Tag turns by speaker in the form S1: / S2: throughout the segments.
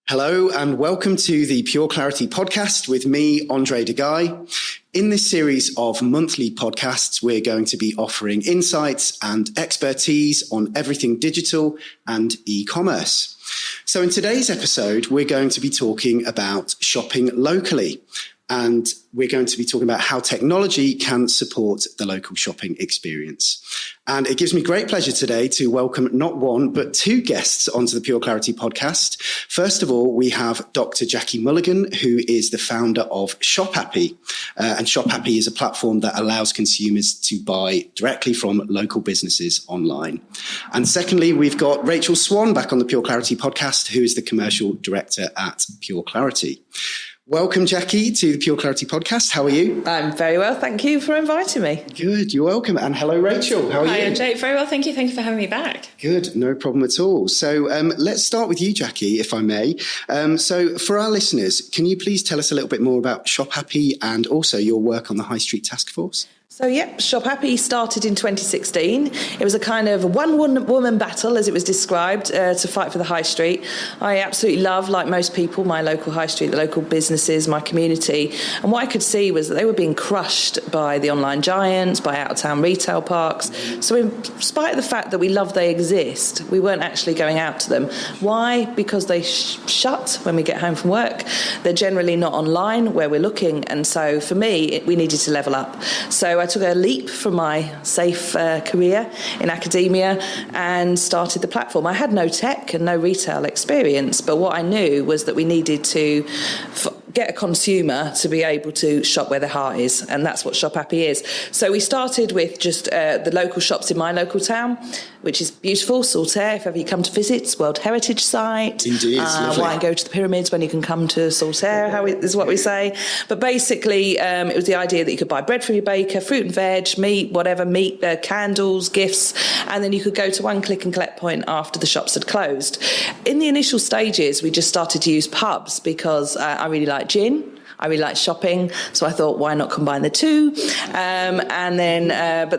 S1: Hello and welcome to the PureClarity podcast with me, Andre de Guy. In this series of monthly podcasts, we're going to be offering insights and expertise on everything digital and e-commerce. So in today's episode, we're going to be talking about shopping locally. And we're going to be talking about how technology can support the local shopping experience. And it gives me great pleasure today to welcome not one, but two guests onto the PureClarity podcast. First of all, we have Dr. Jackie Mulligan, who is the founder of Shopappy. And Shopappy is a platform that allows consumers to buy directly from local businesses online. And secondly, we've got Rachel Swann back on the PureClarity podcast, who is the commercial director at PureClarity. Welcome, Jackie, to the PureClarity podcast. How are you?
S2: I'm very well. Thank you for inviting me.
S1: Good. You're welcome. And hello, Rachel. How are you?
S3: Hi, Andre. Very well. Thank you. Thank you for having me back.
S1: Good. No problem at all. So let's start with you, Jackie, if I may. So for our listeners, can you please tell us a little bit more about Shopappy and also your work on the Highstreet Task Force?
S2: So, Shopappy started in 2016. It was a kind of one-woman battle, as it was described, to fight for the high street. I absolutely love, like most people, my local high street, the local businesses, my community. And what I could see was that they were being crushed by the online giants, by out-of-town retail parks. So in spite of the fact that we love they exist, we weren't actually going out to them. Why? Because they shut when we get home from work. They're generally not online where we're looking. And so for me, we needed to level up. So I took a leap from my safe career in academia and started the platform. I had no tech and no retail experience, but what I knew was that we needed to get a consumer to be able to shop where their heart is, and that's what Shopappy is. So we started with just the local shops in my local town, which is beautiful, Saltaire, if ever you come to visit. It's World Heritage Site.
S1: Indeed,
S2: why go to the pyramids when you can come to Saltaire, is what we say. But basically, it was the idea that you could buy bread from your baker, fruit and veg, meat, whatever, candles, gifts, and then you could go to one click and collect point after the shops had closed. In the initial stages, we just started to use pubs because I really like gin. I really like shopping, so I thought, why not combine the two? But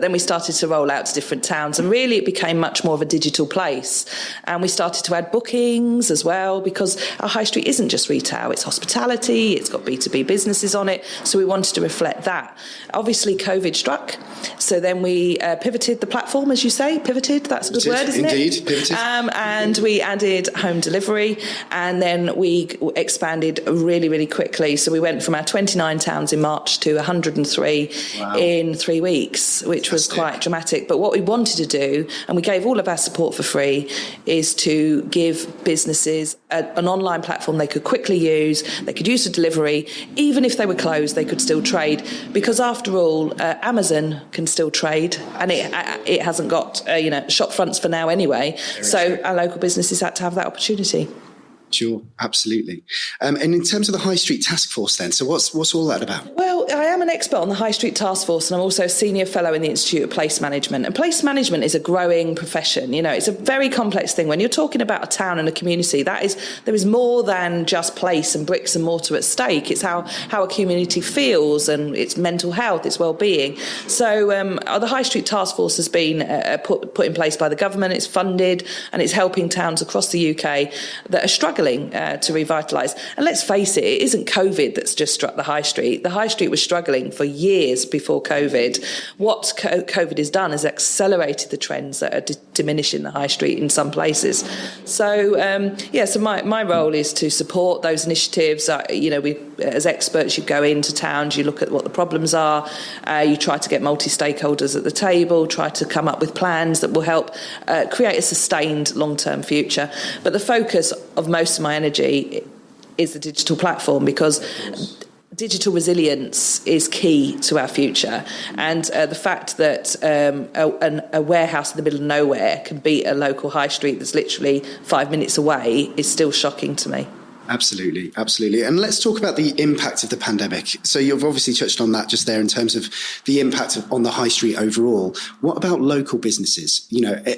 S2: then we started to roll out to different towns, and really it became much more of a digital place. And we started to add bookings as well, because our high street isn't just retail, it's hospitality, it's got B2B businesses on it, so we wanted to reflect that. Obviously, COVID struck, so then we pivoted the platform, as you say, that's a good word, isn't it?
S1: Indeed, pivoted.
S2: And we added home delivery, and then we expanded really, really quickly. So we went from our 29 towns in March to 103 in 3 weeks, which was quite dramatic. But what we wanted to do, and we gave all of our support for free, is to give businesses an online platform they could quickly use. They could use the delivery. Even if they were closed, they could still trade. Because after all, Amazon can still trade, and it hasn't got shop fronts for now anyway. So our local businesses had to have that opportunity.
S1: Sure, absolutely. And in terms of the High Street Task Force then, so what's all that about?
S2: Well, I am an expert on the High Street Task Force, and I'm also a senior fellow in the Institute of Place Management. And place management is a growing profession. It's a very complex thing. When you're talking about a town and a community, there is more than just place and bricks and mortar at stake. It's how a community feels, and its mental health, its well-being. So the High Street Task Force has been put in place by the government. It's funded, and it's helping towns across the UK that are struggling to revitalise. And let's face it, it isn't COVID that's just struck the high street. The high street was struggling for years before COVID. What COVID has done is accelerated the trends that are diminishing the high street in some places. So, so my role is to support those initiatives. We, as experts, you go into towns, you look at what the problems are, you try to get multi-stakeholders at the table, try to come up with plans that will help create a sustained long-term future. But the focus of most of my energy is the digital platform, because digital resilience is key to our future, and the fact that a warehouse in the middle of nowhere can beat a local high street that's literally 5 minutes away is still shocking to me.
S1: Absolutely, absolutely. And let's talk about the impact of the pandemic. So you've obviously touched on that just there in terms of the impact on the high street overall. What about local businesses?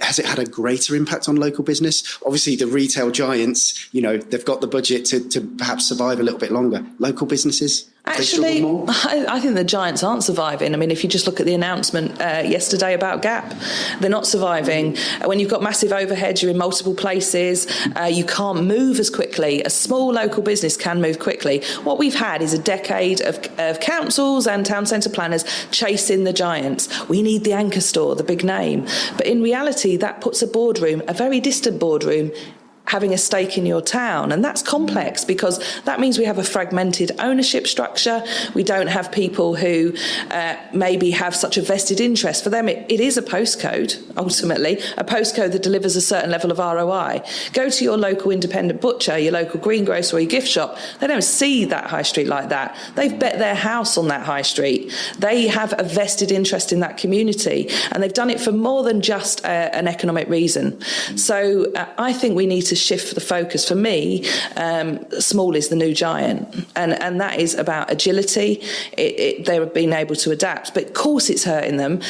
S1: Has it had a greater impact on local business? Obviously, the retail giants, they've got the budget to perhaps survive a little bit longer. Local businesses?
S2: Actually, I think the giants aren't surviving. I mean, if you just look at the announcement yesterday about Gap, they're not surviving. When you've got massive overheads, you're in multiple places, you can't move as quickly. A small local business can move quickly. What we've had is a decade of councils and town centre planners chasing the giants. We need the anchor store, the big name. But in reality, that puts a boardroom, a very distant boardroom, having a stake in your town. And that's complex because that means we have a fragmented ownership structure. We don't have people who maybe have such a vested interest. For them, it is a postcode, ultimately, a postcode that delivers a certain level of ROI. Go to your local independent butcher, your local greengrocer or your gift shop. They don't see that high street like that. They've bet their house on that high street. They have a vested interest in that community. And they've done it for more than just an economic reason. So I think we need to shift the focus. For me, small is the new giant, and that is about agility. They're being able to adapt, but of course it's hurting them.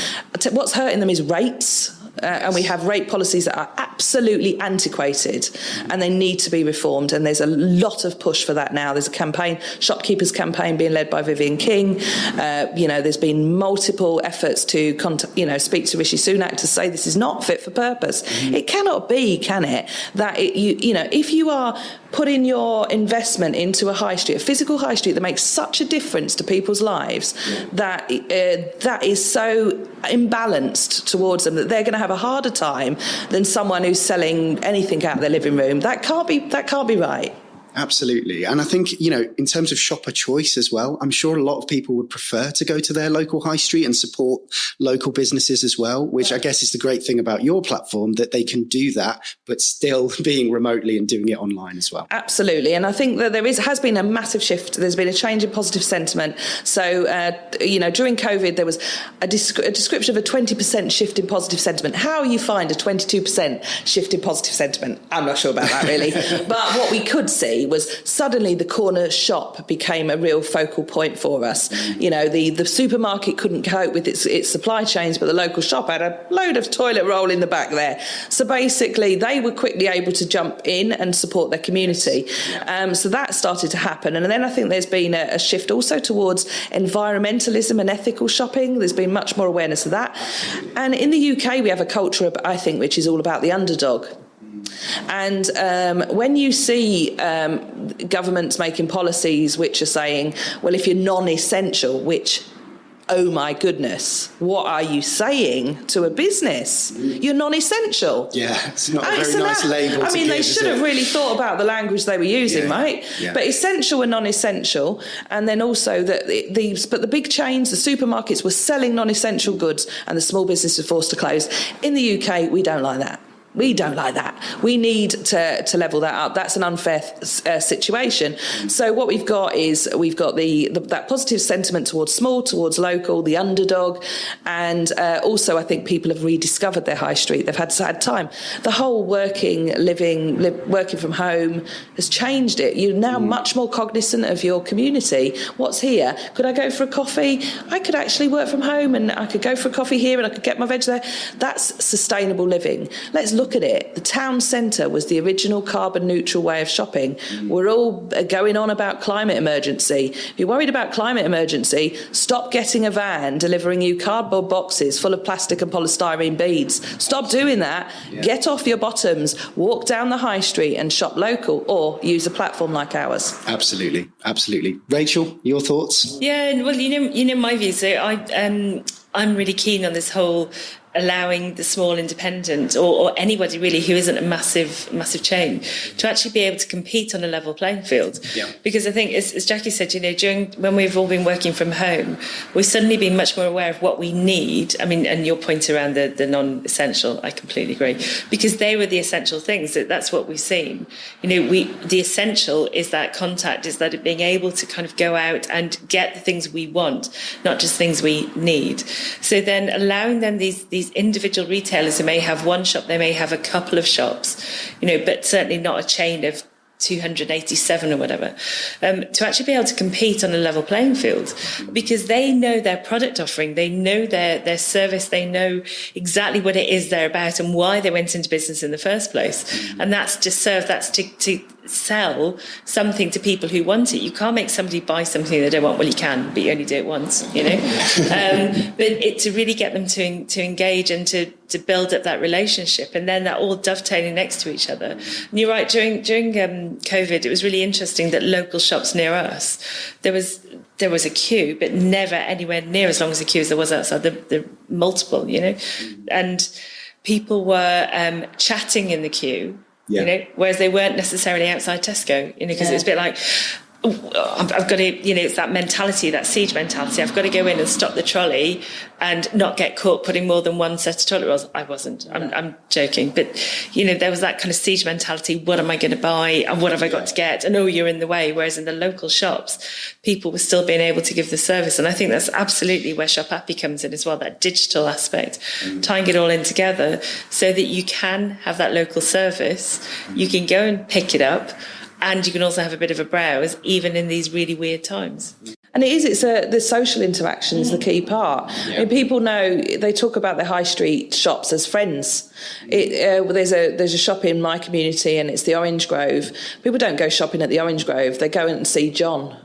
S2: What's hurting them is rates. And we have rate policies that are absolutely antiquated and they need to be reformed. And there's a lot of push for that now. There's a campaign, shopkeepers campaign being led by Vivienne King. There's been multiple efforts to, speak to Rishi Sunak to say this is not fit for purpose. Mm-hmm. It cannot be, can it? That if you are putting your investment into a high street, a physical high street that makes such a difference to people's lives, that is so imbalanced towards them that they're going to have a harder time than someone who's selling anything out of their living room. That can't be right.
S1: Absolutely. And I think, in terms of shopper choice as well, I'm sure a lot of people would prefer to go to their local high street and support local businesses as well, which I guess is the great thing about your platform, that they can do that, but still being remotely and doing it online as well.
S2: Absolutely. And I think that there has been a massive shift. There's been a change in positive sentiment. So, during COVID, there was a description of a 20% shift in positive sentiment. How you find a 22% shift in positive sentiment, I'm not sure about that really. But what we could see was suddenly the corner shop became a real focal point for us. The supermarket couldn't cope with its supply chains, but the local shop had a load of toilet roll in the back there. So basically, they were quickly able to jump in and support their community. So that started to happen. And then I think there's been a shift also towards environmentalism and ethical shopping. There's been much more awareness of that. And in the UK, we have a culture, I think, which is all about the underdog. And when you see governments making policies which are saying, well, if you're non-essential, which, oh my goodness, what are you saying to a business? You're non-essential.
S1: Yeah, it's not a very nice label to give,
S2: they should have really thought about the language they were using, right? Yeah. But essential and non-essential, and then also that the big chains, the supermarkets were selling non-essential goods and the small businesses were forced to close. In the UK, we don't like that. We don't like that. We need to level that up. That's an unfair situation. So what we've got is that positive sentiment towards small, towards local, the underdog, and also I think people have rediscovered their high street. They've had time. The whole working from home has changed it. You're now much more cognizant of your community. What's here? Could I go for a coffee? I could actually work from home and I could go for a coffee here and I could get my veg there. That's sustainable living. Let's look at it. The town centre was the original carbon neutral way of shopping. We're all going on about climate emergency. If you're worried about climate emergency, stop getting a van delivering you cardboard boxes full of plastic and polystyrene beads. Stop doing that. Yeah. Get off your bottoms, walk down the high street and shop local, or use a platform like ours.
S1: Absolutely. Rachel, your thoughts?
S3: Yeah, well, my view. So I'm really keen on this whole allowing the small independent or anybody really who isn't a massive chain to actually be able to compete on a level playing field. Yeah. Because I think, as Jackie said, during when we've all been working from home, we've suddenly been much more aware of what we need. I mean, and your point around the non-essential, I completely agree, because they were the essential things. That's what we've seen. The essential is that contact, is that being able to kind of go out and get the things we want, not just things we need. So then allowing them these individual retailers who may have one shop, they may have a couple of shops, but certainly not a chain of 287 or whatever, to actually be able to compete on a level playing field, because they know their product offering, they know their service, they know exactly what it is they're about and why they went into business in the first place. And that's to serve, that's to sell something to people who want it. You can't make somebody buy something they don't want. Well, you can, but you only do it once, you know. But to really get them to engage and to build up that relationship, and then that all dovetailing next to each other. And you're right, during COVID, it was really interesting that local shops near us, there was a queue, but never anywhere near as long as the queue as there was outside. The multiple, you know, and people were chatting in the queue. Yeah. You know, whereas they weren't necessarily outside Tesco, you know, because it was a bit like, I've got to, you know, it's that mentality, that siege mentality. I've got to go in and stop the trolley and not get caught putting more than one set of toilet rolls. I wasn't. I'm joking. But, you know, there was that kind of siege mentality. What am I going to buy? And what have I got to get? And, oh, you're in the way. Whereas in the local shops, people were still being able to give the service. And I think that's absolutely where Shopappy comes in as well, that digital aspect, tying it all in together so that you can have that local service. You can go and pick it up. And you can also have a bit of a browse, even in these really weird times.
S2: And the social interaction is the key part. Yeah. I mean, people know, they talk about the high street shops as friends. There's a shop in my community, and it's the Orange Grove. People don't go shopping at the Orange Grove; they go and see John.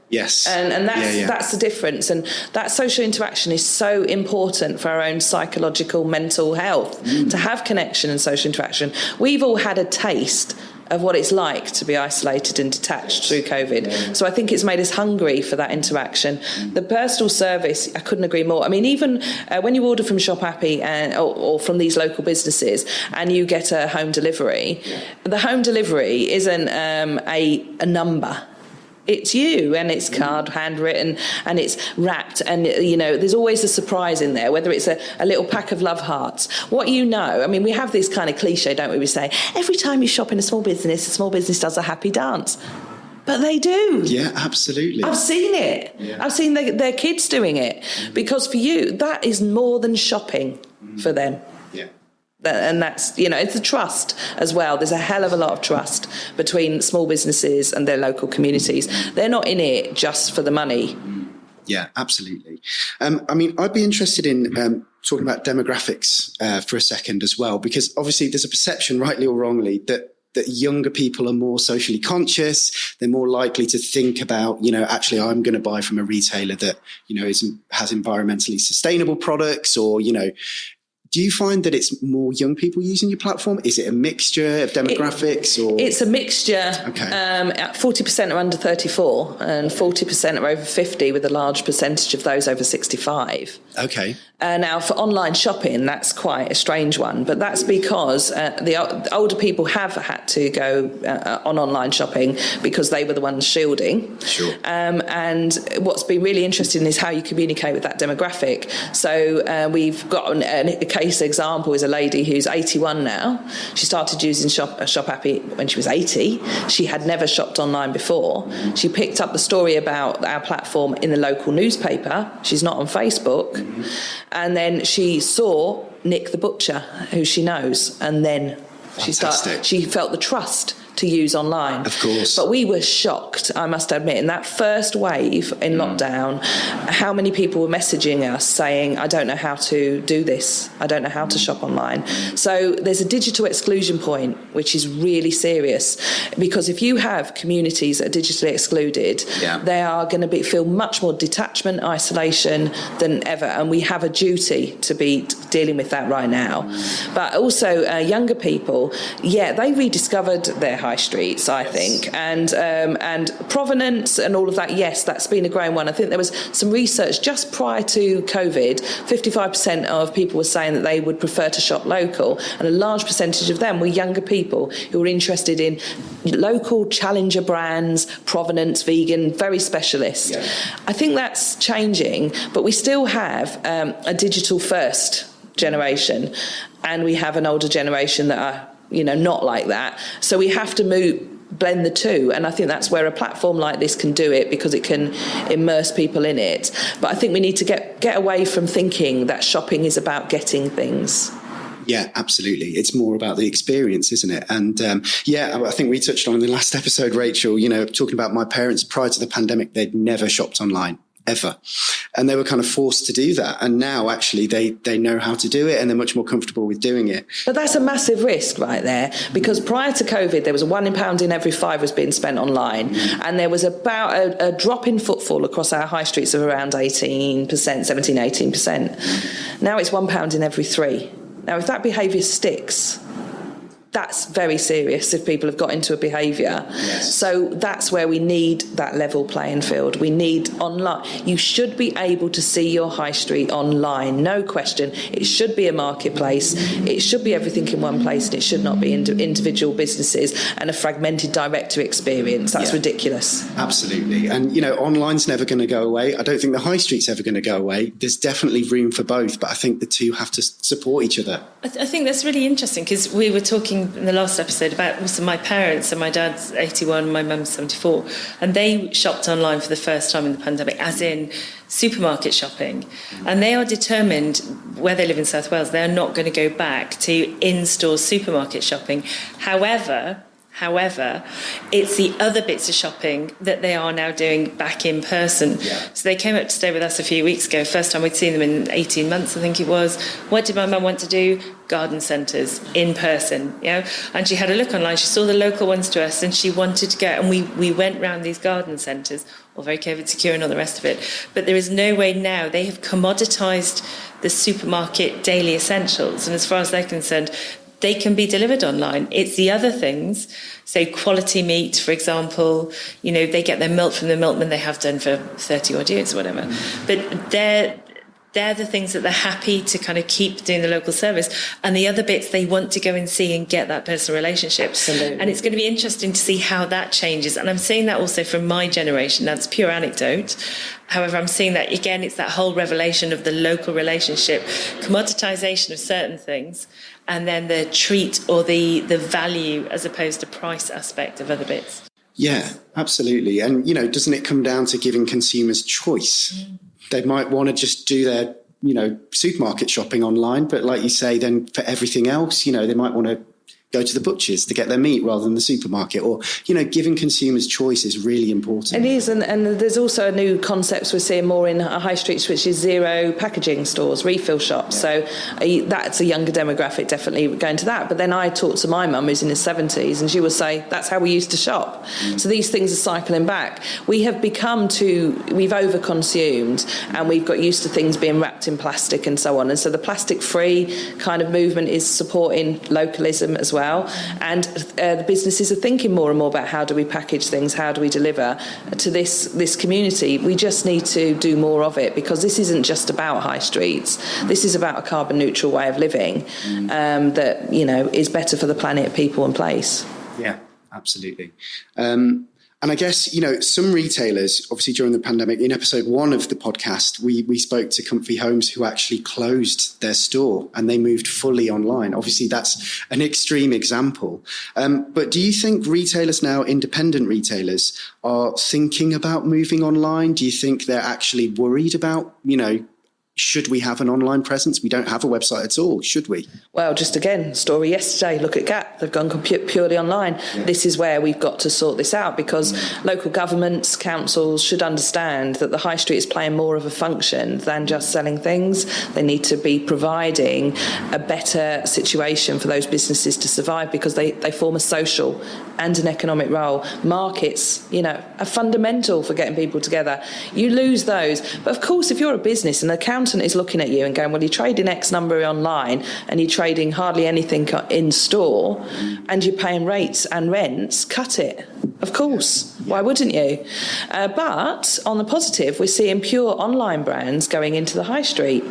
S1: Yes.
S2: And that's the difference. And that social interaction is so important for our own psychological, mental health, to have connection and social interaction. We've all had a taste of what it's like to be isolated and detached through COVID. Yeah. So I think it's made us hungry for that interaction. The personal service, I couldn't agree more. I mean, even when you order from Shopappy or from these local businesses and you get a home delivery, the home delivery isn't a number. It's you, and it's card handwritten, and it's wrapped, and you know there's always a surprise in there, whether it's a little pack of love hearts. What you know, I mean, we have this kind of cliche, don't we? We say every time you shop in a small business does a happy dance. But they do.
S1: Yeah, absolutely.
S2: I've seen it. Yeah. I've seen their kids doing it, because for you that is more than shopping for them.
S1: Yeah.
S2: And that's, you know, it's the trust as well. There's a hell of a lot of trust between small businesses and their local communities. They're not in it just for the money.
S1: Yeah, absolutely. I mean, I'd be interested in talking about demographics for a second as well, because obviously there's a perception, rightly or wrongly, that younger people are more socially conscious. They're more likely to think about, you know, actually, I'm going to buy from a retailer that, you know, has environmentally sustainable products, or, you know. Do you find that it's more young people using your platform? Is it a mixture of demographics?
S2: It's a mixture. Okay. 40% are under 34 and 40% are over 50, with a large percentage of those over 65.
S1: Okay.
S2: Now, for online shopping, that's quite a strange one, but that's because the older people have had to go on online shopping because they were the ones shielding.
S1: Sure.
S2: And what's been really interesting is how you communicate with that demographic. So we've got a case example is a lady who's 81 now. She started using Shopappy when she was 80. She had never shopped online before. She picked up the story about our platform in the local newspaper. She's not on Facebook. Mm-hmm. And then she saw Nick the butcher, who she knows, and then she felt the trust to use online.
S1: Of course.
S2: But we were shocked, I must admit, in that first wave in lockdown, how many people were messaging us saying, I don't know how to do this. I don't know how to shop online. So there's a digital exclusion point, which is really serious, because if you have communities that are digitally excluded, they are going to feel much more detachment, isolation than ever. And we have a duty to be dealing with that right now. But also younger people, they rediscovered their high streets, I think, and provenance and all of that. Yes, that's been a growing one. I think there was some research just prior to COVID. 55% of people were saying that they would prefer to shop local, and a large percentage of them were younger people who were interested in local challenger brands, provenance, vegan, very specialist. Yeah. I think that's changing, but we still have a digital first generation, and we have an older generation that are not like that. So we have to blend the two, and I think that's where a platform like this can do it, because it can immerse people in it. But I think we need to get away from thinking that shopping is about getting things.
S1: Yeah, absolutely. It's more about the experience, isn't it? And I think we touched on in the last episode, Rachel, talking about my parents prior to the pandemic, they'd never shopped online. ever. And they were kind of forced to do that. And now actually they know how to do it, and they're much more comfortable with doing it.
S2: But that's a massive risk right there, because prior to COVID, there was £1 in every 5 was being spent online. And there was about a drop in footfall across our high streets of around 18%, 18%. Now it's £1 in every 3. Now, if that behaviour sticks, that's very serious if people have got into a behaviour.
S1: Yes.
S2: So that's where we need that level playing field. We need online. You should be able to see your high street online, no question. It should be a marketplace. It should be everything in one place, and it should not be individual businesses and a fragmented director experience. That's ridiculous.
S1: Absolutely. And, online's never going to go away. I don't think the high street's ever going to go away. There's definitely room for both, but I think the two have to support each other.
S3: I think that's really interesting, because we were talking in the last episode about also my parents, and my dad's 81, my mum's 74, and they shopped online for the first time in the pandemic, as in supermarket shopping, and they are determined, where they live in South Wales, they're not going to go back to in-store supermarket shopping. However, it's the other bits of shopping that they are now doing back in person. Yeah. So they came up to stay with us a few weeks ago. First time we'd seen them in 18 months, I think it was. What did my mum want to do? Garden centres in person, And she had a look online. She saw the local ones to us, and she wanted to go. And we went round these garden centres, all very COVID secure and all the rest of it. But there is no way now. They have commoditised the supermarket daily essentials, and as far as they're concerned, they can be delivered online. It's the other things, so quality meat, for example, they get their milk from the milkman, they have done for 30 odd years or whatever. But they're the things that they're happy to kind of keep doing the local service. And the other bits, they want to go and see and get that personal relationship.
S2: Absolutely.
S3: And it's going to be interesting to see how that changes. And I'm seeing that also from my generation. That's pure anecdote. However, I'm seeing that, again, it's that whole revelation of the local relationship, commoditisation of certain things, and then the treat or the value as opposed to price aspect of other bits.
S1: Yeah, absolutely. And, doesn't it come down to giving consumers choice? They might want to just do their, supermarket shopping online, but like you say, then for everything else, they might want to go to the butchers to get their meat rather than the supermarket, or, giving consumers choice is really important.
S2: It is, and there's also a new concepts we're seeing more in high streets, which is zero packaging stores, refill shops. So that's a younger demographic, definitely going to that. But then I talked to my mum, who's in her 70s, and she will say, that's how we used to shop. So these things are cycling back. We have we've overconsumed, and we've got used to things being wrapped in plastic and so on. And so the plastic-free kind of movement is supporting localism as well. And the businesses are thinking more and more about how do we package things, how do we deliver to this community. We just need to do more of it, because this isn't just about high streets. This is about a carbon neutral way of living that is better for the planet, people and place.
S1: Yeah, absolutely. And I guess, some retailers, obviously during the pandemic, in episode 1 of the podcast, we spoke to Comfy Homes, who actually closed their store and they moved fully online. Obviously, that's an extreme example. But do you think retailers now, independent retailers, are thinking about moving online? Do you think they're actually worried about, should we have an online presence? We don't have a website at all, should we?
S2: Well, just again, story yesterday, look at Gap. They've gone purely online. Yeah. This is where we've got to sort this out, because local governments, councils should understand that the high street is playing more of a function than just selling things. They need to be providing a better situation for those businesses to survive, because they form a social and an economic role. Markets, are fundamental for getting people together. You lose those. But of course, if you're a business and an accountant is looking at you and going, well, you're trading X number online and you're trading hardly anything in store and you're paying rates and rents, cut it. Of course. Why wouldn't you? But on the positive, we're seeing pure online brands going into the high street.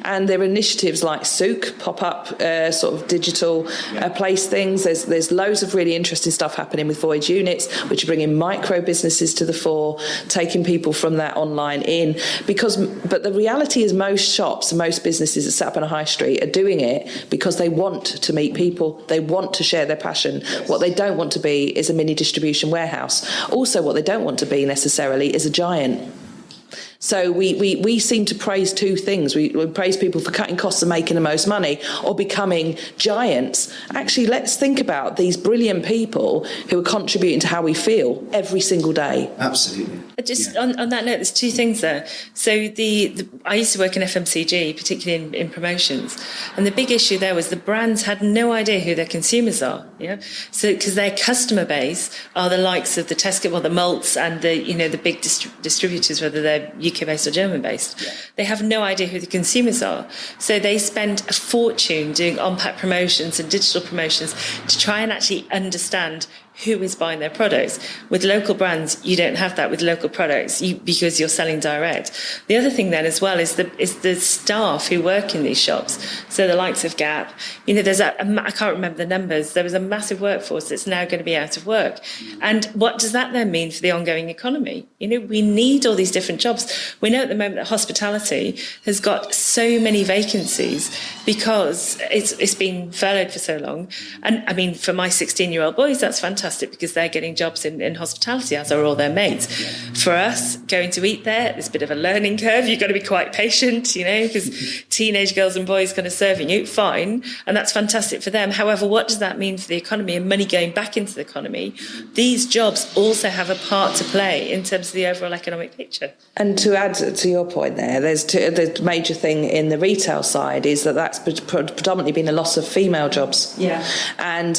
S2: And there are initiatives like Souk, pop-up sort of digital place things. There's loads of really interesting stuff happening with Voyage units, which are bringing micro businesses to the fore, taking people from that online in. But the reality is most shops and most businesses that set up on a high street are doing it because they want to meet people. They want to share their passion. What they don't want to be is a mini distribution warehouse. Also, what they don't want to be necessarily is a giant. So we seem to praise two things. We praise people for cutting costs and making the most money or becoming giants. Actually, let's think about these brilliant people who are contributing to how we feel every single day.
S1: Absolutely.
S3: Just on that note, there's two things there. So I used to work in FMCG, particularly in promotions, and the big issue there was the brands had no idea who their consumers are. Yeah, so because their customer base are the likes of the Tesco, well, the Malts, and the big distributors, whether they're UK-based or German-based. Yeah. They have no idea who the consumers are. So they spend a fortune doing on-pack promotions and digital promotions to try and actually understand who is buying their products. With local brands, you don't have that with local products because you're selling direct. The other thing then as well is the staff who work in these shops. So the likes of Gap, there's I can't remember the numbers. There was a massive workforce that's now going to be out of work. And what does that then mean for the ongoing economy? We need all these different jobs. We know at the moment that hospitality has got so many vacancies because it's been furloughed for so long. And I mean, for my 16-year-old boys, that's fantastic because they're getting jobs in hospitality, as are all their mates. For us, going to eat there's a bit of a learning curve. You've got to be quite patient, because teenage girls and boys kind of serving you, fine, and that's fantastic for them. However, what does that mean for the economy and money going back into the economy? These jobs also have a part to play in terms of the overall economic picture. And
S2: to add to your point there, the major thing in the retail side is that's predominantly been a loss of female jobs.
S3: Yeah.
S2: And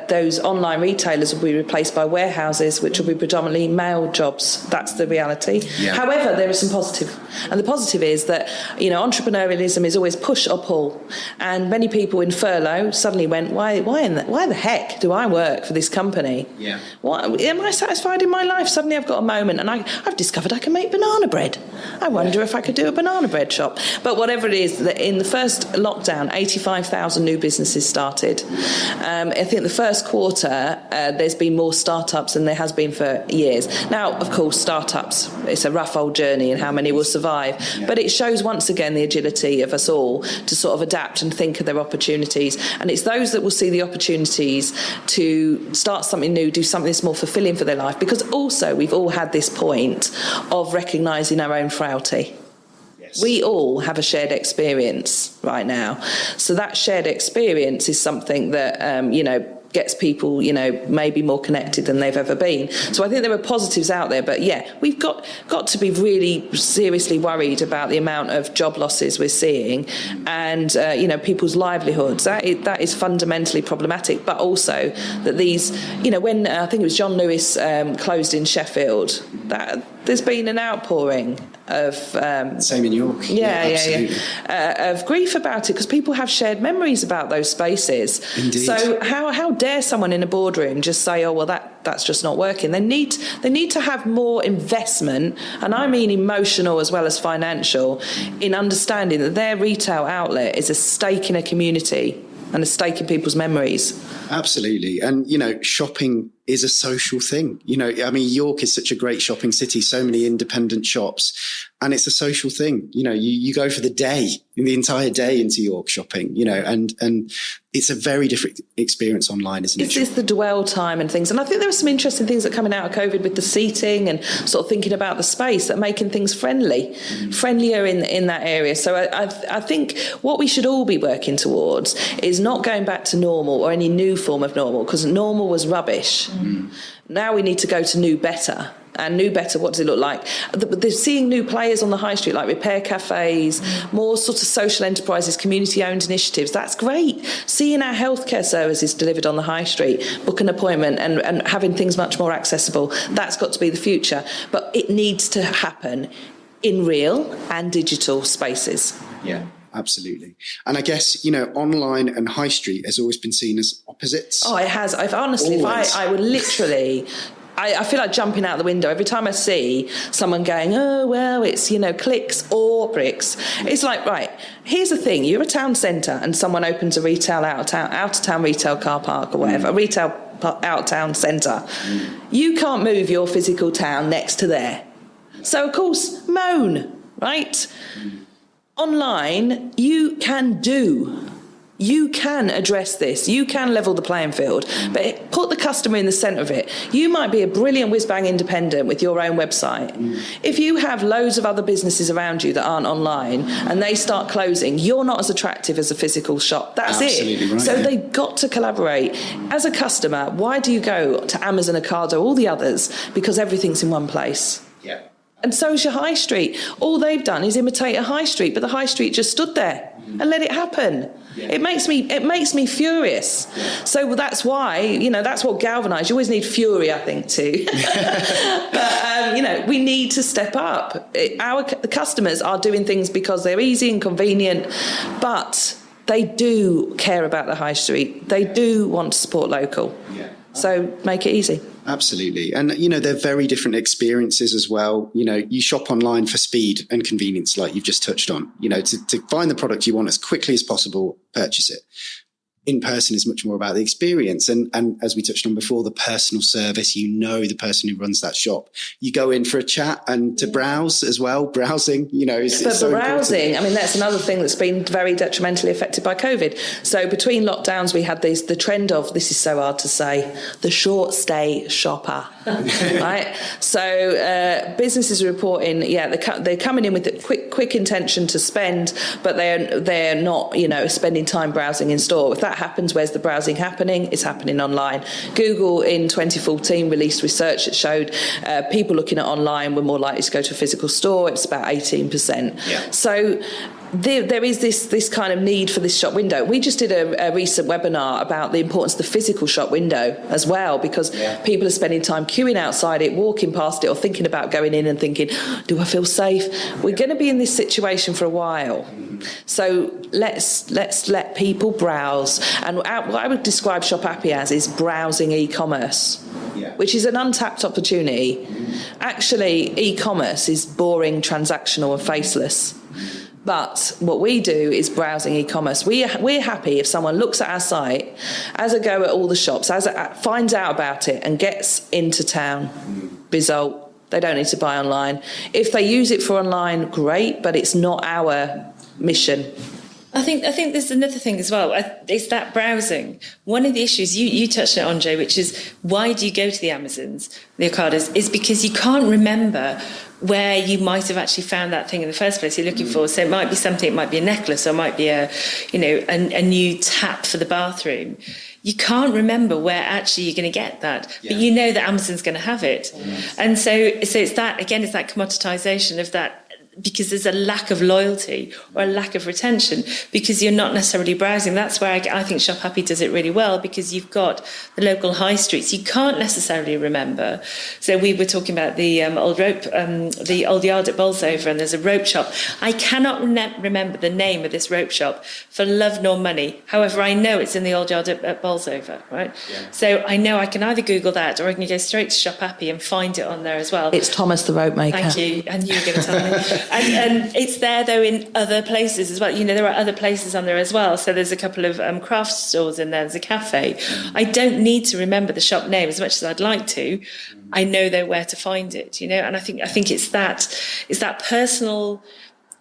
S2: those online retailers will be replaced by warehouses, which will be predominantly male jobs. That's the reality. Yeah. However, there is some positive. And the positive is that, entrepreneurialism is always push or pull. And many people in furlough suddenly went, why the heck do I work for this company?
S1: Yeah.
S2: Am I satisfied in my life? Suddenly I've got a moment and I've discovered I can make banana bread. I wonder if I could do a banana bread shop. But whatever it is, that in the first lockdown, 85,000 new businesses started. I think the first quarter, there's been more startups than there has been for years. Now, of course, startups, it's a rough old journey and how many will survive. Yeah. But it shows once again the agility of us all to sort of adapt and think of their opportunities. And it's those that will see the opportunities to start something new, do something that's more fulfilling for their life. Because also we've all had this point of recognising our own frailty. We all have a shared experience right now. So that shared experience is something that, gets people, maybe more connected than they've ever been. So I think there are positives out there. But, we've got to be really seriously worried about the amount of job losses we're seeing and, people's livelihoods. That is fundamentally problematic. But also that these, when I think it was John Lewis closed in Sheffield, that there's been an outpouring of
S1: same in York.
S2: Of grief about it because people have shared memories about those spaces.
S1: Indeed.
S2: So how dare someone in a boardroom just say, oh well, that's just not working? They need to have more investment, and I mean emotional as well as financial, in understanding that their retail outlet is a stake in a community and a stake in people's memories.
S1: Absolutely. And, shopping is a social thing. York is such a great shopping city, so many independent shops, and it's a social thing. You go for the entire day into York shopping, and it's a very different experience online, isn't it?
S2: It's the dwell time and things. And I think there are some interesting things that are coming out of COVID with the seating and sort of thinking about the space, that making things friendlier in that area. So I think what we should all be working towards is not going back to normal or any new form of normal, because normal was rubbish. Now we need to go to new better. And new better, what does it look like? They're seeing new players on the high street, like repair cafes, more sort of social enterprises, community-owned initiatives. That's great. Seeing our healthcare services delivered on the high street, book an appointment and having things much more accessible, that's got to be the future. But it needs to happen in real and digital spaces.
S1: Yeah. Absolutely. And I guess, online and high street has always been seen as opposites.
S2: Oh, it has. I've honestly, I would literally... I feel like jumping out the window every time I see someone going, oh, well, it's, clicks or bricks. It's like, right, here's the thing. You're a town centre and someone opens a retail out-of-town retail car park or whatever, a retail out-of-town centre. You can't move your physical town next to there. So, of course, moan, right? Online, you can do You can address this. You can level the playing field, but put the customer in the centre of it. You might be a brilliant whiz-bang independent with your own website. If you have loads of other businesses around you that aren't online and they start closing, you're not as attractive as a physical shop. That's
S1: Absolutely
S2: it.
S1: right,
S2: so they've got to collaborate. As a customer, why do you go to Amazon, Ocado, all the others? Because everything's in one place.
S1: Yeah.
S2: And so is your high street. All they've done is imitate a high street, but the high street just stood there and let it happen. Yeah. It makes me furious. Yeah. So that's why, that's what galvanised. You always need fury, I think, too. But, we need to step up. Our customers are doing things because they're easy and convenient, but they do care about the high street. They do want to support local. Yeah. So make it easy.
S1: Absolutely. And, they're very different experiences as well. You shop online for speed and convenience, like you've just touched on. To find the product you want as quickly as possible, purchase it. In person is much more about the experience. And as we touched on before, the personal service, the person who runs that shop. You go in for a chat and to browse as well. Browsing, is so
S2: browsing,
S1: important.
S2: that's another thing that's been very detrimentally affected by COVID. So between lockdowns, we had the trend of, this is so hard to say, the short stay shopper. Right? So businesses are reporting, they're coming in with a quick intention to spend, but they're not, spending time browsing in store. If that happens, where's the browsing happening? It's happening online. Google in 2014 released research that showed people looking at online were more likely to go to a physical store. It's about 18%. Yeah. So there is this kind of need for this shop window. We just did a recent webinar about the importance of the physical shop window as well, because people are spending time queuing outside it, walking past it, or thinking about going in and thinking, do I feel safe? We're going to be in this situation for a while. So let's let people browse. And what I would describe Shopappy as is browsing e-commerce, which is an untapped opportunity. Actually, e-commerce is boring, transactional and faceless. But what we do is browsing e-commerce. We're happy if someone looks at our site, has a go at all the shops, finds out about it and gets into town. Result, they don't need to buy online. If they use it for online, great, but it's not our mission.
S3: I think there's another thing as well. It's that browsing. One of the issues you touched on, Andre, which is why do you go to the Amazons, the Ocados, is because you can't remember where you might have actually found that thing in the first place you're looking for. So it might be something, it might be a necklace, or it might be a new tap for the bathroom. You can't remember where actually you're going to get that, but you know that Amazon's going to have it. And so it's that, again, it's that commoditization of that, because there's a lack of loyalty or a lack of retention because you're not necessarily browsing. That's where I think Shopappy does it really well, because you've got the local high streets. You can't necessarily remember. So we were talking about the old yard at Bolsover, and there's a rope shop. I cannot remember the name of this rope shop for love nor money. However, I know it's in the old yard at Bolsover, right? Yeah. So I know I can either Google that or I can go straight to Shopappy and find it on there as well.
S2: It's Thomas the Rope Maker.
S3: Thank you. And you were going to tell me. And it's there, though, in other places as well. There are other places on there as well. So there's a couple of craft stores in there. There's a cafe. I don't need to remember the shop name as much as I'd like to. I know, though, where to find it, And I think it's that personal.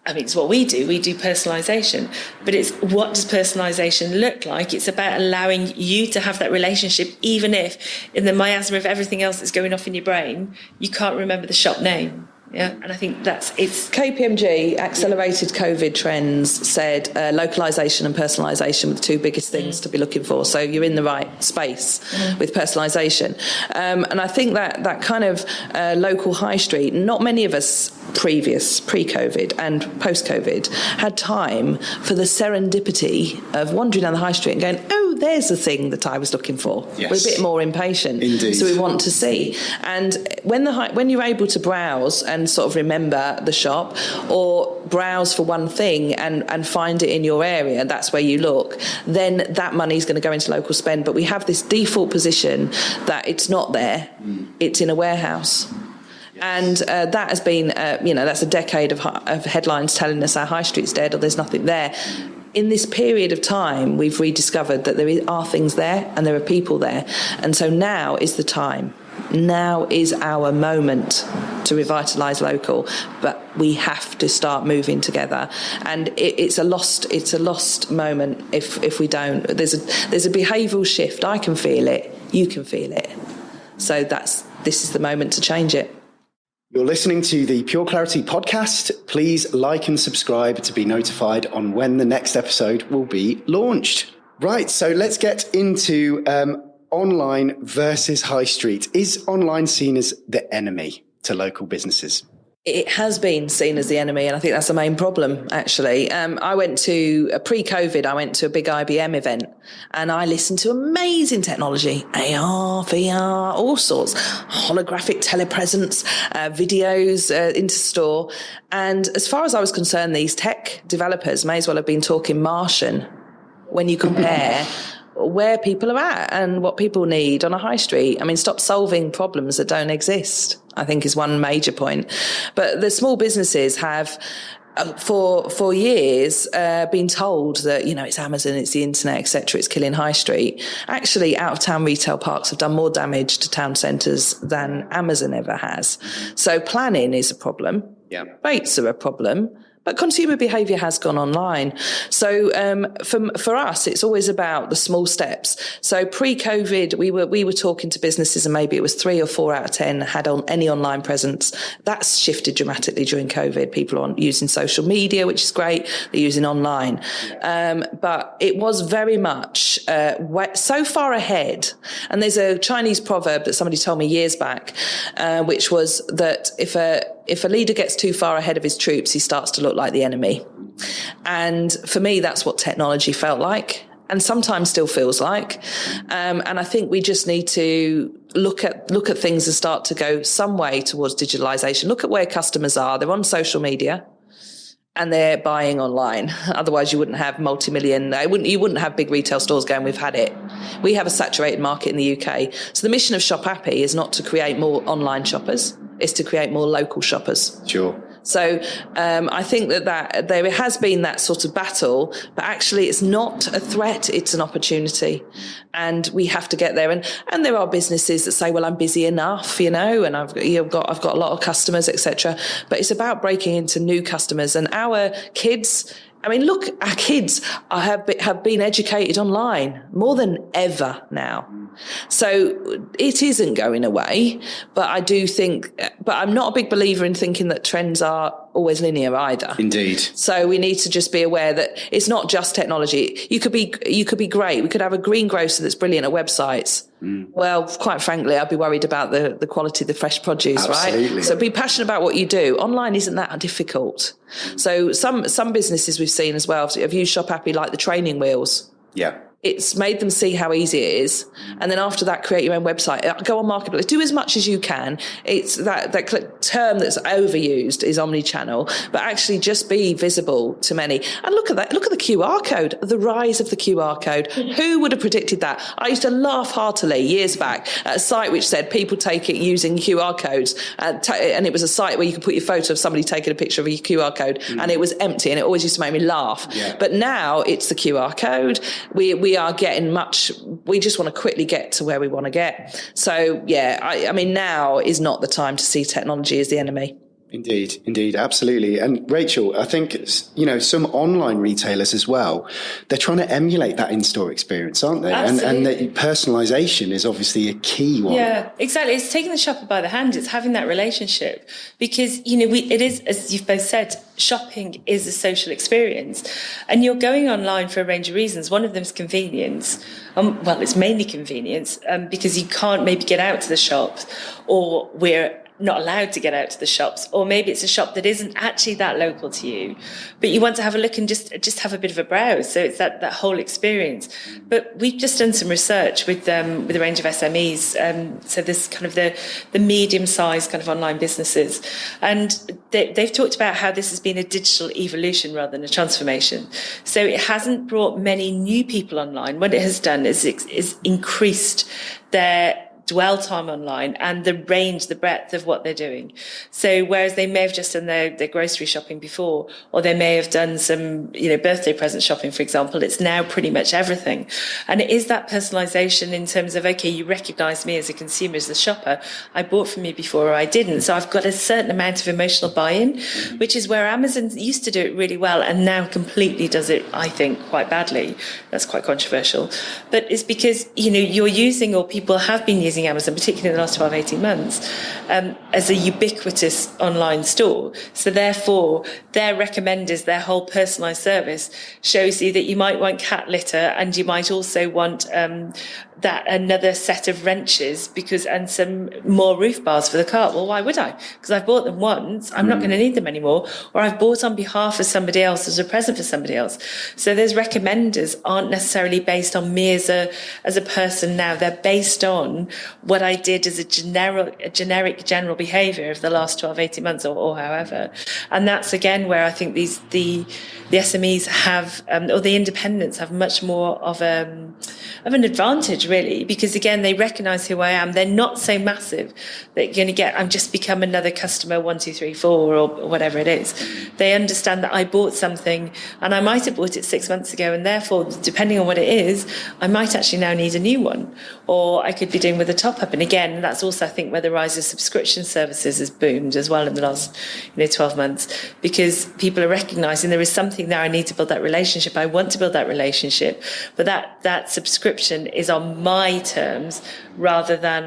S3: It's what we do. We do personalisation. But it's what does personalisation look like? It's about allowing you to have that relationship, even if in the miasma of everything else that's going off in your brain, you can't remember the shop name. Yeah, and I think it's
S2: KPMG accelerated COVID trends said localization and personalization were the two biggest things to be looking for. So you're in the right space with personalization, and I think that kind of local high street. Not many of us pre-COVID and post-COVID had time for the serendipity of wandering down the high street and going, oh, there's the thing that I was looking for. Yes. We're a bit more impatient.
S1: Indeed.
S2: So we want to see. And when you're able to browse and sort of remember the shop, or browse for one thing and find it in your area, that's where you look, then that money is going to go into local spend. But we have this default position that it's not there, it's in a warehouse. And that has been, that's a decade of headlines telling us our high street's dead or there's nothing there. In this period of time, we've rediscovered that there are things there and there are people there. And so now is the time Now is our moment to revitalise local, but we have to start moving together. And it's a lost moment if we don't. There's a behavioural shift. I can feel it. You can feel it. So this is the moment to change it.
S1: You're listening to the PureClarity podcast. Please like and subscribe to be notified on when the next episode will be launched. Right, so let's get into online versus high street. Is online seen as the enemy to local businesses?
S2: It has been seen as the enemy, and I think that's the main problem, actually. Pre-COVID, I went to a big IBM event, and I listened to amazing technology, AR, VR, all sorts, holographic telepresence, videos into store. And as far as I was concerned, these tech developers may as well have been talking Martian when you compare where people are at and what people need on a high street. I mean, stop solving problems that don't exist, I think, is one major point. But the small businesses have, for years, been told that, it's Amazon, it's the internet, etc., it's killing high street. Actually, out-of-town retail parks have done more damage to town centres than Amazon ever has. So planning is a problem.
S1: Yeah. Rates
S2: are a problem. But consumer behaviour has gone online. So for us, it's always about the small steps. So pre-COVID, we were talking to businesses, and maybe it was 3 or 4 out of 10 had any online presence. That's shifted dramatically during COVID. People are using social media, which is great. They're using online. But it was very much so far ahead. And there's a Chinese proverb that somebody told me years back, which was that if a leader gets too far ahead of his troops, he starts to look like the enemy. And for me, that's what technology felt like, and sometimes still feels like. And I think we just need to look at things and start to go some way towards digitalisation. Look at where customers are. They're on social media and they're buying online. Otherwise, you wouldn't have you wouldn't have big retail stores going, we've had it. We have a saturated market in the UK. So the mission of Shopappy is not to create more online shoppers, it's to create more local shoppers.
S1: Sure.
S2: So I think that there has been that sort of battle, but actually it's not a threat, it's an opportunity. And we have to get there. And there are businesses that say, well, I'm busy enough, and I've got a lot of customers, etc. But it's about breaking into new customers. And our kids, look, our kids have been educated online more than ever now. So it isn't going away, but I'm not a big believer in thinking that trends are always linear either.
S1: Indeed.
S2: So we need to just be aware that it's not just technology. You could be great. We could have a greengrocer that's brilliant at websites. Well, quite frankly, I'd be worried about the quality of the fresh produce,
S1: Absolutely.
S2: right? So be passionate about what you do. Online isn't that difficult. So some businesses we've seen as well have used Shopappy like the training wheels.
S1: Yeah.
S2: It's made them see how easy it is. And then after that, create your own website. Go on Marketplace. Do as much as you can. It's that term that's overused is omni-channel, but actually just be visible to many. And look at that. Look at the QR code, the rise of the QR code. Who would have predicted that? I used to laugh heartily years back at a site which said people take it using QR codes. And it was a site where you could put your photo of somebody taking a picture of a QR code, and it was empty, and it always used to make me laugh.
S1: Yeah.
S2: But now it's the QR code. We are getting we just want to quickly get to where we want to get. So, yeah, I mean, now is not the time to see technology as the enemy.
S1: Indeed, absolutely. And Rachel, I think, some online retailers as well, they're trying to emulate that in-store experience, aren't they? And that personalisation is obviously a key one.
S3: Yeah, exactly. It's taking the shopper by the hand. It's having that relationship because, it is, as you've both said, shopping is a social experience. And you're going online for a range of reasons. One of them is convenience. It's mainly convenience because you can't maybe get out to the shops, or we're not allowed to get out to the shops, or maybe it's a shop that isn't actually that local to you, but you want to have a look and just have a bit of a browse. So it's that whole experience. But we've just done some research with a range of SMEs. So this kind of the medium-sized kind of online businesses, and they've talked about how this has been a digital evolution rather than a transformation. So it hasn't brought many new people online. What it has done is increased their dwell time online and the range, the breadth of what they're doing. So whereas they may have just done their grocery shopping before, or they may have done some, birthday present shopping, for example, it's now pretty much everything. And it is that personalisation in terms of, okay, you recognise me as a consumer, as a shopper. I bought from you before or I didn't. So I've got a certain amount of emotional buy-in, which is where Amazon used to do it really well and now completely does it, I think, quite badly. That's quite controversial. But it's because, you're using, or people have been using Amazon, particularly in the last 12, 18 months, as a ubiquitous online store. So therefore, their recommenders, their whole personalised service shows you that you might want cat litter and you might also want that another set of wrenches and some more roof bars for the car. Well, why would I? Because I've bought them once, I'm not going to need them anymore, or I've bought on behalf of somebody else as a present for somebody else. So those recommenders aren't necessarily based on me as a person now. They're based on what I did as a generic general behaviour of the last 12, 18 months or however. And that's again where I think the SMEs have, or the independents have much more of an advantage, really, because again, they recognise who I am. They're not so massive that you're going to I'm just become another customer 1, 2, 3, 4 or whatever it is. They understand that I bought something and I might have bought it 6 months ago, and therefore, depending on what it is, I might actually now need a new one, or I could be doing with a top up. And again, that's also, I think, where the rise of subscription services has boomed as well in the last 12 months, because people are recognising there is something there. I need to build that relationship. I want to build that relationship, but that subscription is on my terms rather than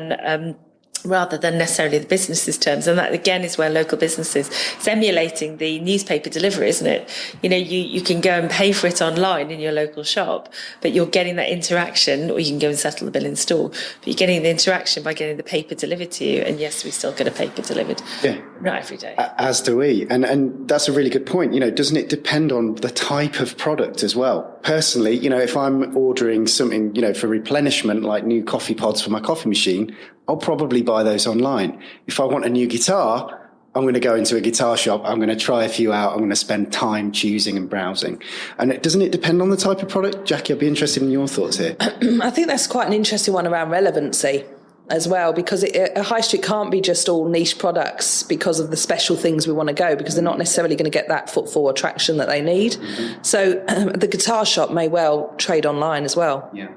S3: necessarily the business's terms. And that again is where local businesses, it's emulating the newspaper delivery, isn't it? You can go and pay for it online in your local shop, but you're getting that interaction, or you can go and settle the bill in store, but you're getting the interaction by getting the paper delivered to you. And yes, we still get a paper delivered. Yeah. Not every day.
S1: As do we. And that's a really good point. Doesn't it depend on the type of product as well? Personally, if I'm ordering something, for replenishment, like new coffee pods for my coffee machine, I'll probably buy those online. If I want a new guitar, I'm going to go into a guitar shop. I'm going to try a few out. I'm going to spend time choosing and browsing. And doesn't it depend on the type of product? Jackie, I'd be interested in your thoughts here.
S2: I think that's quite an interesting one around relevancy as well, because a high street can't be just all niche products because of the special things we want to go, because they're not necessarily going to get that footfall attraction that they need. Mm-hmm. So the guitar shop may well trade online as well.
S1: Yeah.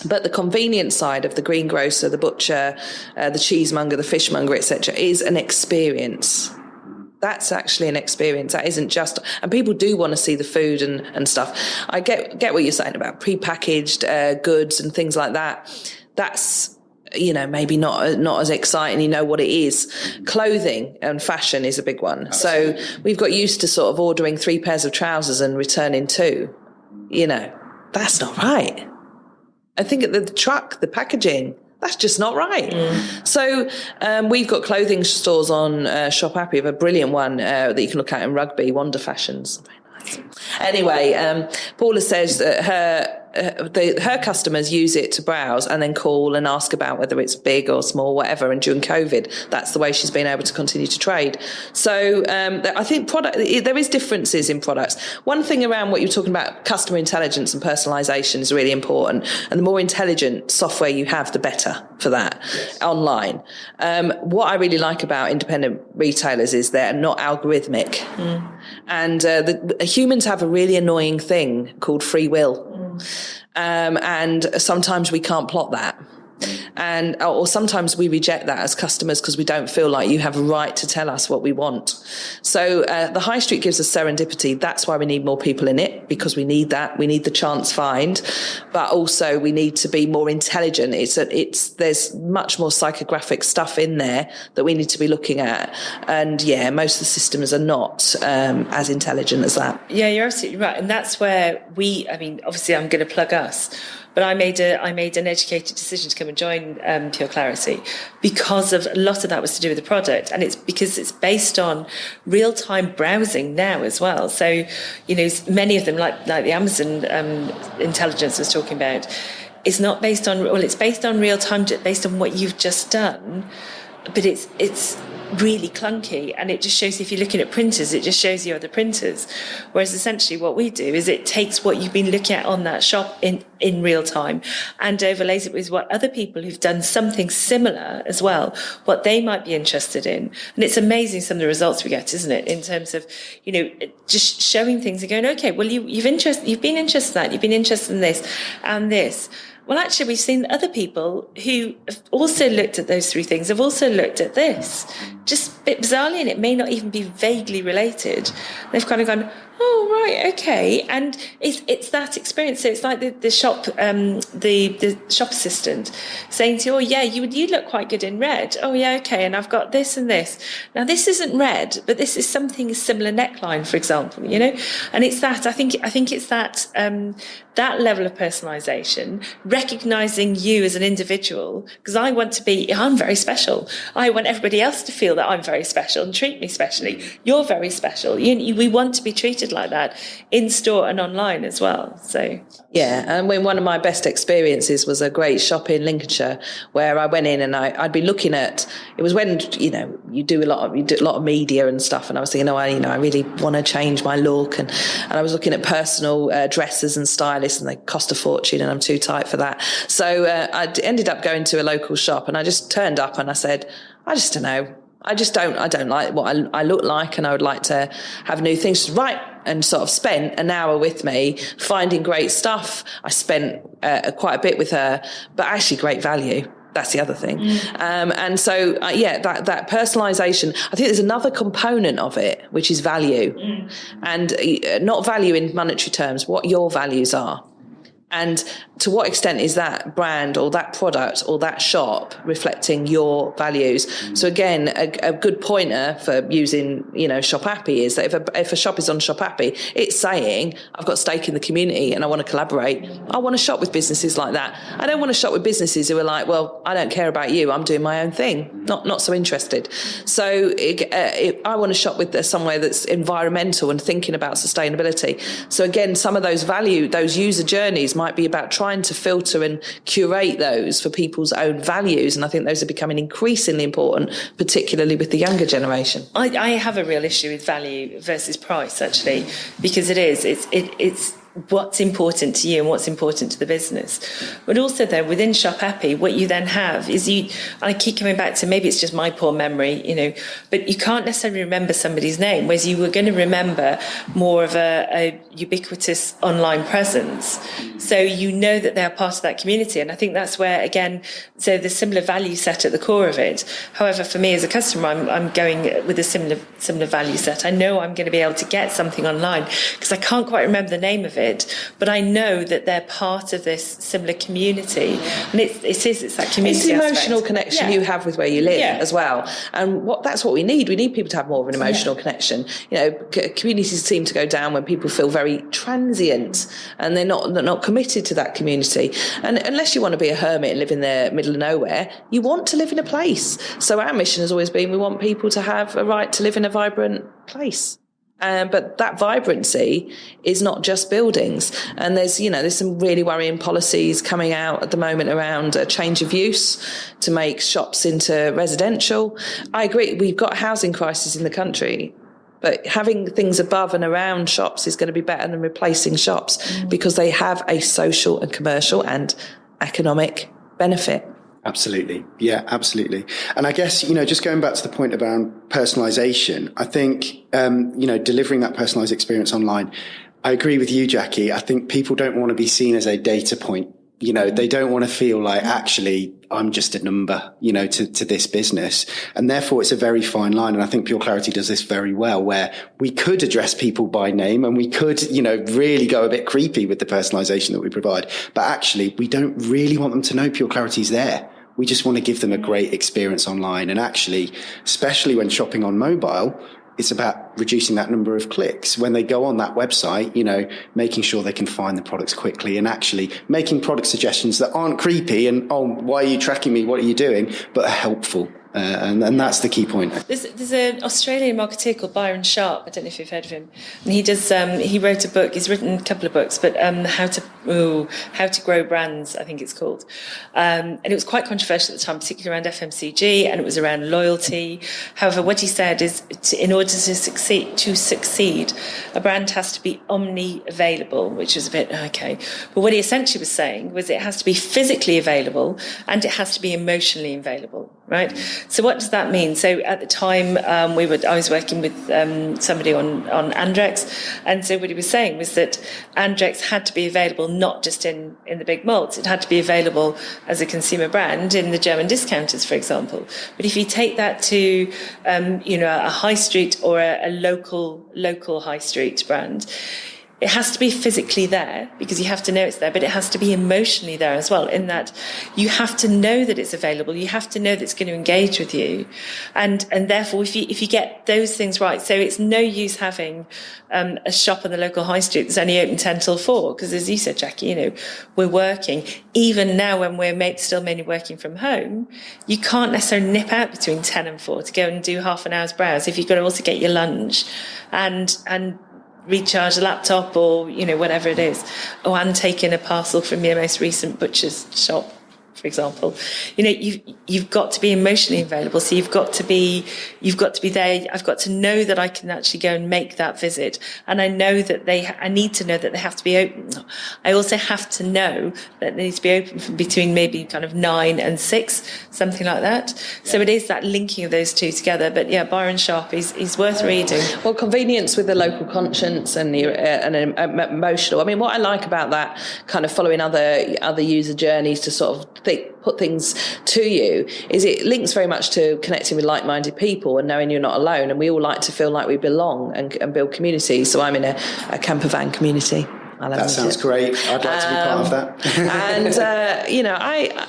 S2: But the convenience side of the greengrocer, the butcher, the cheesemonger, the fishmonger, etc., is an experience. That's actually an experience. That isn't just, and people do want to see the food and stuff. I get what you're saying about prepackaged goods and things like that. That's, maybe not as exciting. What it is. Clothing and fashion is a big one. Absolutely. So we've got used to sort of ordering 3 pairs of trousers and returning 2. That's not right. I think the truck, the packaging, that's just not right. Mm. So we've got clothing stores on Shopappy. We have a brilliant one that you can look at in Rugby, Wonder Fashions. Very nice. Anyway, Paula says that her customers use it to browse and then call and ask about whether it's big or small, whatever. And during COVID, that's the way she's been able to continue to trade. So I think there is differences in products. One thing around what you're talking about, customer intelligence and personalisation, is really important. And the more intelligent software you have, the better for that. Yes. Online. What I really like about independent retailers is they're not algorithmic. Mm. And humans have a really annoying thing called free will. And sometimes we can't plot that. Or sometimes we reject that as customers because we don't feel like you have a right to tell us what we want. So the high street gives us serendipity. That's why we need more people in it, because we need that. We need the chance find, but also we need to be more intelligent. There's much more psychographic stuff in there that we need to be looking at. And yeah, most of the systems are not as intelligent as that.
S3: Yeah, you're absolutely right. And that's where obviously I'm going to plug us. But I made an educated decision to come and join PureClarity because of a lot of that was to do with the product, and it's because it's based on real-time browsing now as well. So, many of them, like the Amazon intelligence I was talking about, it's not based on. Well, it's based on real time, based on what you've just done, but it's really clunky, and it just shows, if you're looking at printers, it just shows you other printers. Whereas essentially what we do is it takes what you've been looking at on that shop in real time and overlays it with what other people who've done something similar as well, what they might be interested in. And it's amazing some of the results we get, isn't it, in terms of, just showing things and going, okay, well, you've been interested in that, you've been interested in this and this. Well, actually, we've seen other people who have also looked at those three things, have also looked at this, just a bit bizarrely, and it may not even be vaguely related. They've kind of gone, oh, right, okay. And it's that experience. So it's like the shop, the shop assistant saying to you, oh, yeah, you look quite good in red. Oh, yeah, okay. And I've got this and this. Now, this isn't red, but this is something, a similar neckline, for example, And it's that, I think it's that, that level of personalisation, recognising you as an individual, because I'm very special. I want everybody else to feel that I'm very special and treat me specially. You're very special. We want to be treated like that in store and online as well. So
S2: yeah, and one of my best experiences was a great shop in Lincolnshire where I went in and I'd be looking at, it was when you do a lot of media and stuff, and I was thinking, I really want to change my look, and I was looking at personal dressers and stylists, and they cost a fortune, and I'm too tight for that. So I ended up going to a local shop, and I just turned up and I said, I just don't know. I don't like what I look like, and I would like to have new things. Right. And sort of spent an hour with me finding great stuff. I spent quite a bit with her, but actually great value. That's the other thing. And so, that personalisation, I think there's another component of it, which is value. And not value in monetary terms, what your values are. And to what extent is that brand or that product or that shop reflecting your values? So again, a good pointer for using, Shopappy is that if a shop is on Shopappy, it's saying, I've got stake in the community and I want to collaborate. I want to shop with businesses like that. I don't want to shop with businesses who are like, well, I don't care about you. I'm doing my own thing. Not so interested. So I want to shop with somewhere that's environmental and thinking about sustainability. So again, some of those user journeys might be about trying to filter and curate those for people's own values, and I think those are becoming increasingly important, particularly with the younger generation.
S3: I have a real issue with value versus price, actually, because it's what's important to you and what's important to the business. But also though, within Shopappy, what you then have is I keep coming back to, maybe it's just my poor memory, but you can't necessarily remember somebody's name, whereas you were going to remember more of a ubiquitous online presence. So that they're part of that community. And I think that's where, again, so the similar value set at the core of it. However, for me as a customer, I'm going with a similar value set. I know I'm going to be able to get something online because I can't quite remember the name of it, but I know that they're part of this similar community, and it's that community.
S2: It's the emotional
S3: aspect.
S2: connection you have with where you live as well, and that's what we need. We need people to have more of an emotional connection. Communities seem to go down when people feel very transient and they're not committed to that community. And unless you want to be a hermit and live in the middle of nowhere, you want to live in a place. So our mission has always been, we want people to have a right to live in a vibrant place. But that vibrancy is not just buildings. And there's some really worrying policies coming out at the moment around a change of use to make shops into residential. I agree, we've got a housing crisis in the country, but having things above and around shops is going to be better than replacing shops because they have a social and commercial and economic benefit.
S1: Absolutely. Yeah, absolutely. And I guess, just going back to the point around personalization, I think, delivering that personalized experience online, I agree with you, Jackie. I think people don't want to be seen as a data point. They don't want to feel like, actually, I'm just a number, to this business. And therefore, it's a very fine line. And I think PureClarity does this very well, where we could address people by name and we could, really go a bit creepy with the personalization that we provide. But actually, we don't really want them to know PureClarity's there. We just want to give them a great experience online. And actually, especially when shopping on mobile, it's about reducing that number of clicks. When they go on that website, making sure they can find the products quickly and actually making product suggestions that aren't creepy and, oh, why are you tracking me? What are you doing? But are helpful And that's the key point.
S3: There's an Australian marketeer called Byron Sharp. I don't know if you've heard of him. And he wrote a book. He's written a couple of books, but How to Grow Brands, I think it's called. And it was quite controversial at the time, particularly around FMCG, and it was around loyalty. However, what he said is, in order to succeed, a brand has to be omni-available, which is a bit okay. But what he essentially was saying was it has to be physically available and it has to be emotionally available, right? So what does that mean? So at the time, I was working with somebody on Andrex, and so what he was saying was that Andrex had to be available not just in the big malls, it had to be available as a consumer brand in the German discounters, for example. But if you take that to a high street or a local high street brand, it has to be physically there because you have to know it's there, but it has to be emotionally there as well, in that you have to know that it's available. You have to know that it's going to engage with you. And therefore, if you get those things right, so it's no use having a shop on the local high street that's only open 10 till 4, because as you said, Jackie, we're working. Even now when we're still mainly working from home, you can't necessarily nip out between 10 and 4 to go and do half an hour's browse if you've got to also get your lunch and recharge a laptop or, whatever it is. And take in a parcel from your most recent butcher's shop, for example. You've got to be emotionally available. So you've got to be there. I've got to know that I can actually go and make that visit. And I know that I need to know that they have to be open. I also have to know that they need to be open from between maybe kind of 9 and 6, something like that. Yeah. So it is that linking of those two together. But yeah, Byron Sharp is worth reading.
S2: Well, convenience with the local conscience and emotional. I mean, what I like about that, kind of following other user journeys to sort of put things to you, is it links very much to connecting with like-minded people and knowing you're not alone. And we all like to feel like we belong and build community. So I'm in a camper van community.
S1: That sounds great. I'd like to be part of that.
S2: And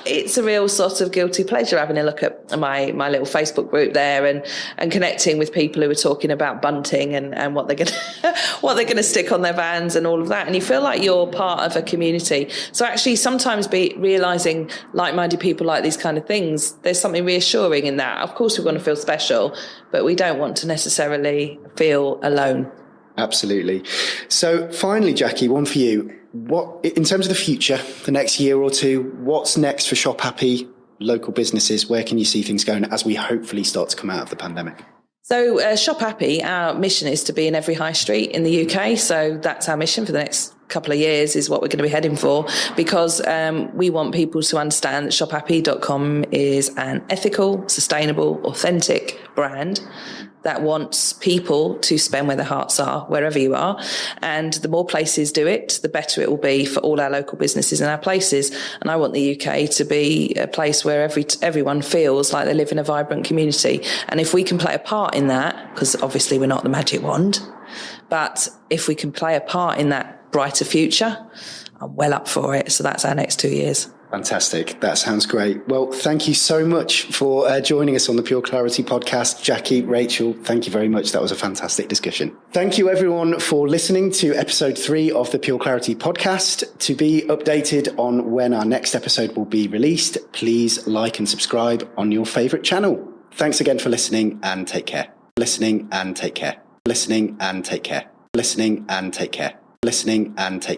S2: it's a real sort of guilty pleasure having a look at my little Facebook group there and connecting with people who are talking about bunting and what they're going to stick on their vans and all of that. And you feel like you're part of a community. So actually, sometimes realizing like-minded people like these kind of things, there's something reassuring in that. Of course, we want to feel special, but we don't want to necessarily feel alone.
S1: Absolutely. So finally, Jackie, one for you. What, in terms of the future, the next year or two, what's next for Shopappy, local businesses? Where can you see things going as we hopefully start to come out of the pandemic?
S2: So Shopappy, our mission is to be in every high street in the UK. So that's our mission for the next couple of years, is what we're going to be heading for, because we want people to understand that shopappy.com is an ethical, sustainable, authentic brand that wants people to spend where their hearts are, wherever you are. And the more places do it, the better it will be for all our local businesses and our places. And I want the UK to be a place where everyone feels like they live in a vibrant community. And if we can play a part in that, because obviously we're not the magic wand, but if we can play a part in that brighter future, I'm well up for it. So that's our next 2 years.
S1: Fantastic. That sounds great. Well, thank you so much for joining us on the PureClarity podcast. Jackie, Rachel, thank you very much. That was a fantastic discussion. Thank you, everyone, for listening to episode 3 of the PureClarity podcast. To be updated on when our next episode will be released, please like and subscribe on your favourite channel. Thanks again for listening, and take care. Listening and take care. Listening and take care. Listening and take care. Listening and take care.